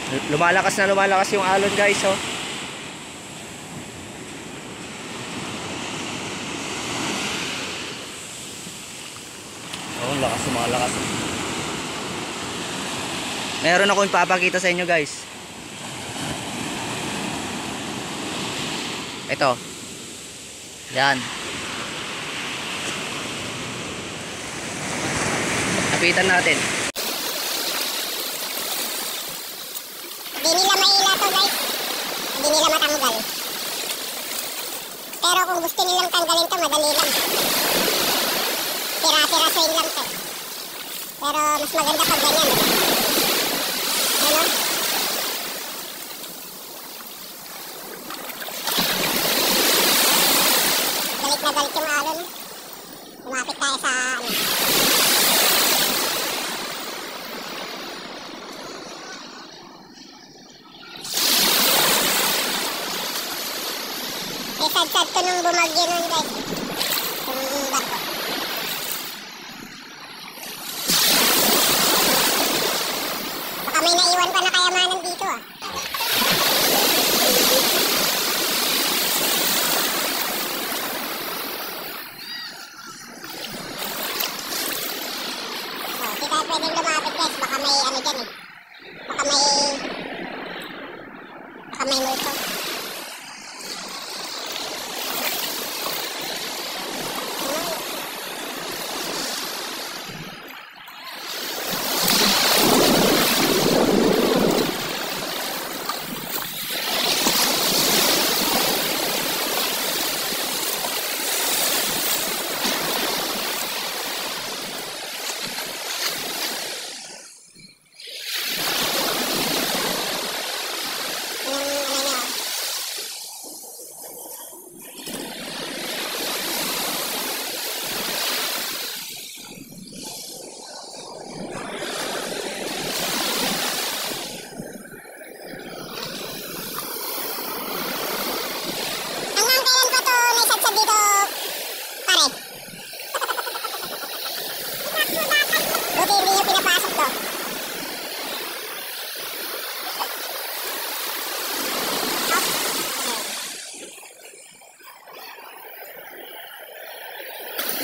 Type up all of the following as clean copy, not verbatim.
Lumalakas yung alon guys, oh. Oh, lumalakas. Meron akong ipapakita sa inyo guys. Ito. Yan. Lapitan natin. Hindi nila maila to guys. Hindi nila matanggal. Pero kung gusto nilang tanggalin to, madali lang. Tira-tirasoin lang to. Pero mas maganda pag ganyan. Ano? Galit na galit yung alon. Lumapit tayo sa ano. Sad-sad ko nung bumagyo nun guys. Yung bako. Baka may naiwan pa na kayamanan dito ah. Oh, di tayo pwedeng lumapit guys. Baka may ano dyan eh. Baka may multo.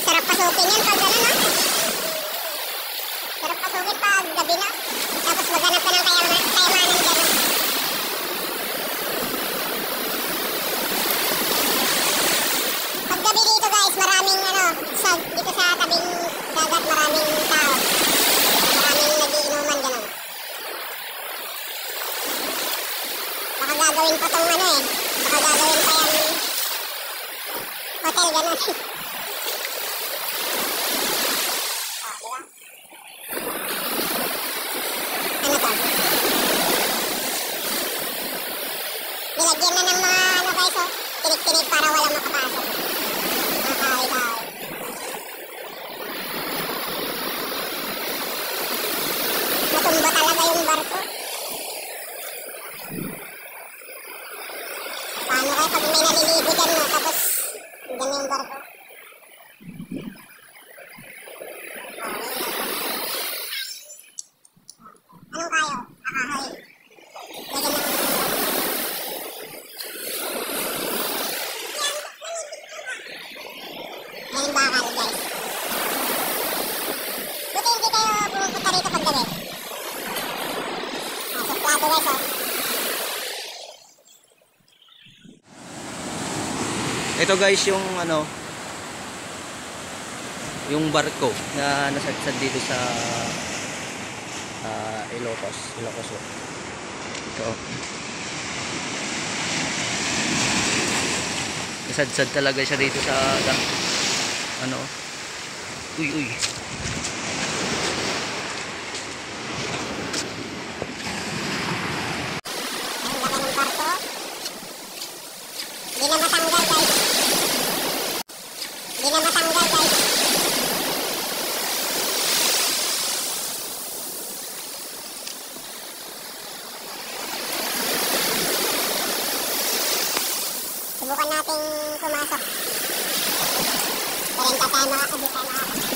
Sarap pasukin yan pag gano'n, no? Sarap pasukin pag gabi na. Tapos maghanap ka ng kayamanan gano'n. Pag gabi dito guys, maraming dito sa tabing dagat maraming tao. Maraming nagiinuman gano'n. Baka gagawin pa tong baka gagawin pa yung hotel gano'n. Nilagyan na ng mga guys, oh. Tinik-tinik para walang makapasok. Mga kahoy-kahoy. Natumba talaga yung barko. Paano kayo pag may naliligo dyan, no? Tapos, dyan na yung barko. Anong kayo? Akahoy. Lagyan na. Yan yung bakal guys. Buti hindi kayo pumunta rito pag gabi. Suplado guys, oh. Ito guys yung yung barko na nasadsad dito sa Ilocos. Ito. Nasadsad talaga siya dito sa uy. Hindi na matanggal guys. Subukan nating pumasok. Pero hindi tayo makakabit.